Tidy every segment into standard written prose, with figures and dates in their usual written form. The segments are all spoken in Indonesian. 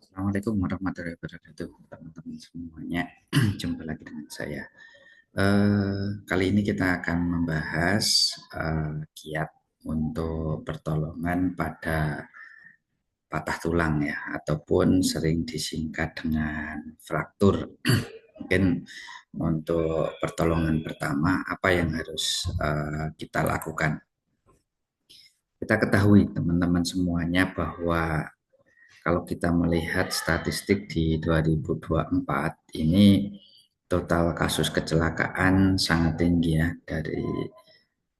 Assalamualaikum warahmatullahi wabarakatuh, teman-teman semuanya. Jumpa lagi dengan saya. Kali ini kita akan membahas kiat untuk pertolongan pada patah tulang ya, ataupun sering disingkat dengan fraktur. Mungkin untuk pertolongan pertama, apa yang harus kita lakukan? Kita ketahui teman-teman semuanya bahwa kalau kita melihat statistik di 2024 ini total kasus kecelakaan sangat tinggi ya, dari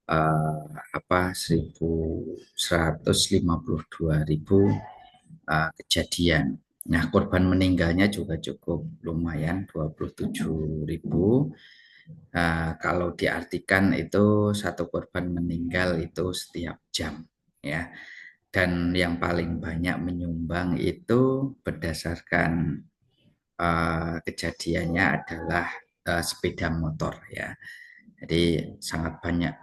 1.152.000 kejadian. Nah, korban meninggalnya juga cukup lumayan, 27.000. Kalau diartikan itu satu korban meninggal itu setiap jam ya. Dan yang paling banyak menyumbang itu berdasarkan kejadiannya adalah sepeda motor ya. Jadi sangat banyak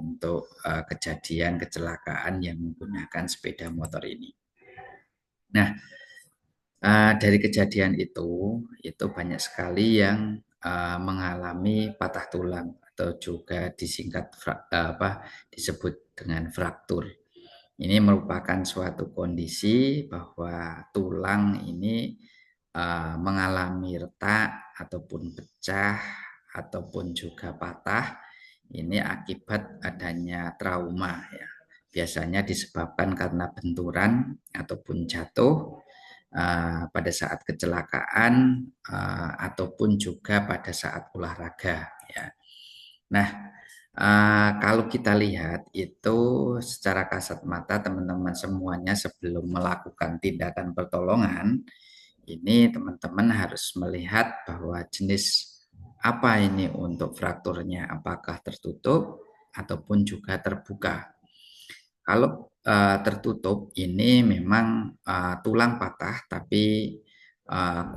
untuk kejadian kecelakaan yang menggunakan sepeda motor ini. Nah, dari kejadian itu banyak sekali yang mengalami patah tulang atau juga disebut dengan fraktur. Ini merupakan suatu kondisi bahwa tulang ini mengalami retak ataupun pecah ataupun juga patah. Ini akibat adanya trauma ya. Biasanya disebabkan karena benturan ataupun jatuh pada saat kecelakaan ataupun juga pada saat olahraga ya. Nah, kalau kita lihat itu secara kasat mata teman-teman semuanya sebelum melakukan tindakan pertolongan, ini teman-teman harus melihat bahwa jenis apa ini untuk frakturnya, apakah tertutup ataupun juga terbuka. Kalau tertutup ini memang tulang patah, tapi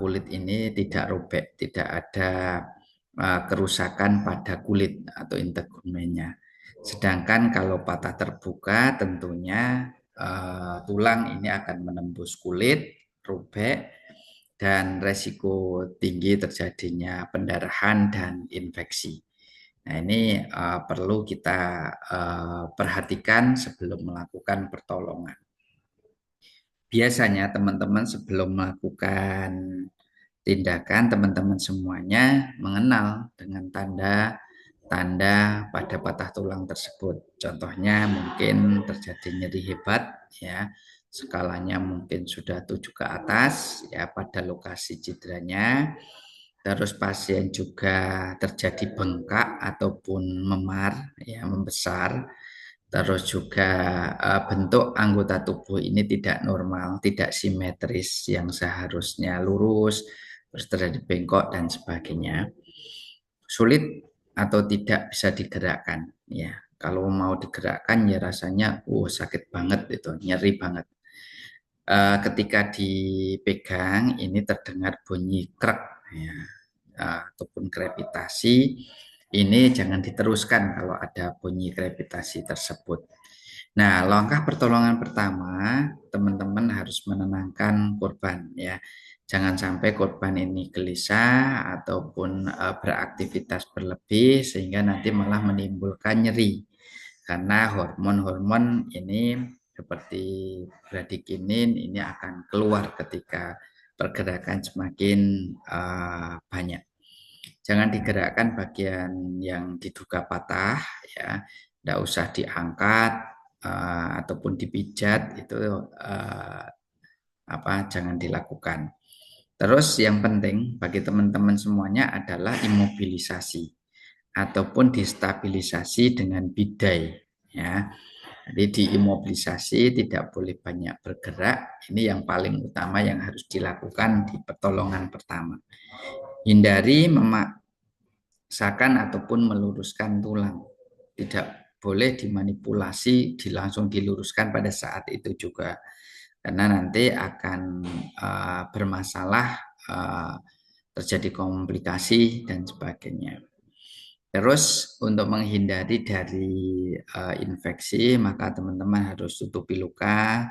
kulit ini tidak robek, tidak ada kerusakan pada kulit atau integumennya. Sedangkan kalau patah terbuka, tentunya tulang ini akan menembus kulit, robek, dan resiko tinggi terjadinya pendarahan dan infeksi. Nah, ini perlu kita perhatikan sebelum melakukan pertolongan. Biasanya teman-teman sebelum melakukan tindakan, teman-teman semuanya mengenal dengan tanda-tanda pada patah tulang tersebut. Contohnya mungkin terjadi nyeri hebat, ya, skalanya mungkin sudah 7 ke atas, ya, pada lokasi cederanya. Terus pasien juga terjadi bengkak ataupun memar, ya, membesar. Terus juga bentuk anggota tubuh ini tidak normal, tidak simetris yang seharusnya lurus, terus terjadi bengkok dan sebagainya. Sulit atau tidak bisa digerakkan, ya. Kalau mau digerakkan ya rasanya sakit banget itu, nyeri banget. Ketika dipegang ini terdengar bunyi krek ya, ataupun krepitasi. Ini jangan diteruskan kalau ada bunyi krepitasi tersebut. Nah, langkah pertolongan pertama, teman-teman harus menenangkan korban ya. Jangan sampai korban ini gelisah ataupun beraktivitas berlebih sehingga nanti malah menimbulkan nyeri. Karena hormon-hormon ini seperti bradikinin ini akan keluar ketika pergerakan semakin banyak. Jangan digerakkan bagian yang diduga patah ya, tidak usah diangkat ataupun dipijat, itu jangan dilakukan. Terus yang penting bagi teman-teman semuanya adalah imobilisasi ataupun distabilisasi dengan bidai ya. Jadi diimobilisasi, tidak boleh banyak bergerak. Ini yang paling utama yang harus dilakukan di pertolongan pertama. Hindari memaksakan ataupun meluruskan tulang. Tidak boleh dimanipulasi, langsung diluruskan pada saat itu juga. Karena nanti akan bermasalah, terjadi komplikasi dan sebagainya. Terus untuk menghindari dari infeksi, maka teman-teman harus tutupi luka,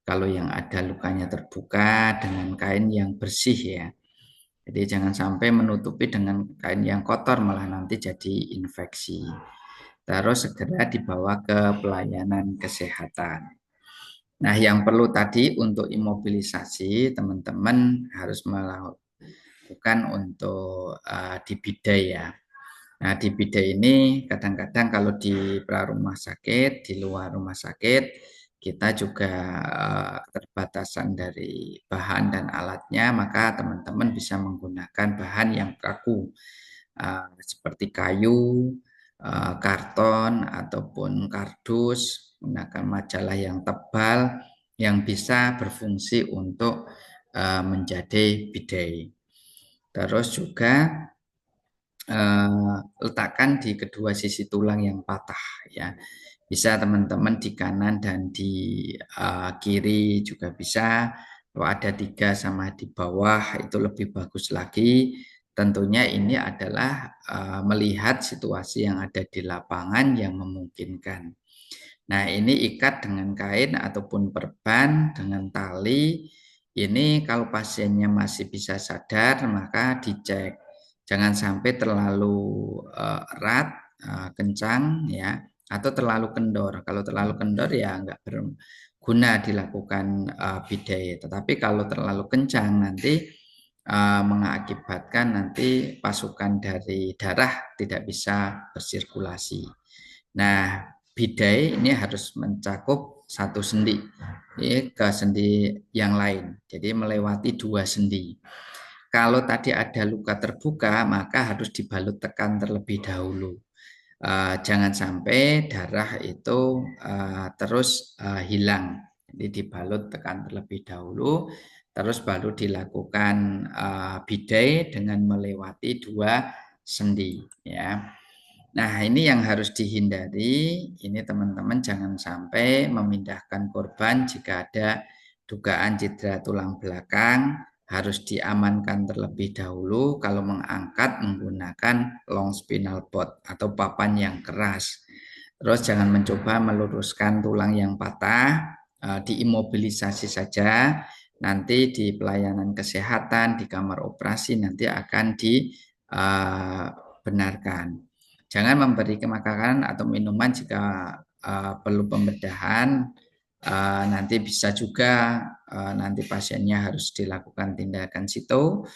kalau yang ada lukanya terbuka dengan kain yang bersih ya. Jadi jangan sampai menutupi dengan kain yang kotor malah nanti jadi infeksi. Terus segera dibawa ke pelayanan kesehatan. Nah, yang perlu tadi untuk imobilisasi, teman-teman harus melakukan untuk di bidai ya. Nah, di bidai ini kadang-kadang kalau di pra rumah sakit, di luar rumah sakit, kita juga keterbatasan dari bahan dan alatnya, maka teman-teman bisa menggunakan bahan yang kaku, seperti kayu, karton, ataupun kardus, menggunakan majalah yang tebal, yang bisa berfungsi untuk menjadi bidai. Terus juga letakkan di kedua sisi tulang yang patah ya. Bisa teman-teman di kanan dan di kiri juga bisa. Kalau ada 3 sama di bawah itu lebih bagus lagi. Tentunya ini adalah melihat situasi yang ada di lapangan yang memungkinkan. Nah, ini ikat dengan kain ataupun perban dengan tali. Ini kalau pasiennya masih bisa sadar, maka dicek. Jangan sampai terlalu erat, kencang ya, atau terlalu kendor. Kalau terlalu kendor ya nggak berguna dilakukan bidai. Tetapi kalau terlalu kencang nanti mengakibatkan nanti pasukan dari darah tidak bisa bersirkulasi. Nah, bidai ini harus mencakup satu sendi ke sendi yang lain. Jadi melewati 2 sendi. Kalau tadi ada luka terbuka, maka harus dibalut tekan terlebih dahulu. Jangan sampai darah itu terus hilang. Jadi dibalut tekan terlebih dahulu, terus baru dilakukan bidai dengan melewati 2 sendi. Ya. Nah, ini yang harus dihindari. Ini teman-teman jangan sampai memindahkan korban jika ada dugaan cedera tulang belakang, harus diamankan terlebih dahulu kalau mengangkat menggunakan long spinal cord atau papan yang keras. Terus jangan mencoba meluruskan tulang yang patah, diimobilisasi saja. Nanti di pelayanan kesehatan, di kamar operasi nanti akan dibenarkan. Jangan memberi makanan atau minuman jika perlu pembedahan. Nanti bisa juga nanti pasiennya harus dilakukan tindakan situ.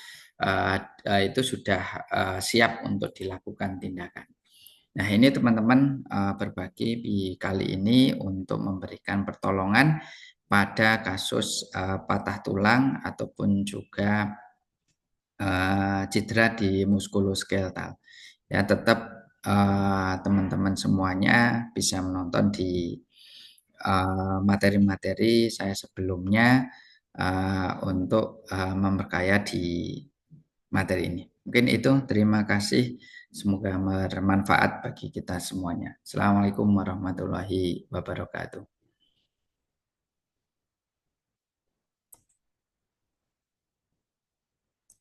Itu sudah siap untuk dilakukan tindakan. Nah, ini teman-teman berbagi di kali ini untuk memberikan pertolongan pada kasus patah tulang ataupun juga cedera di muskuloskeletal. Ya, tetap teman-teman semuanya bisa menonton di materi-materi saya sebelumnya untuk memperkaya di materi ini. Mungkin itu, terima kasih. Semoga bermanfaat bagi kita semuanya. Assalamualaikum warahmatullahi wabarakatuh.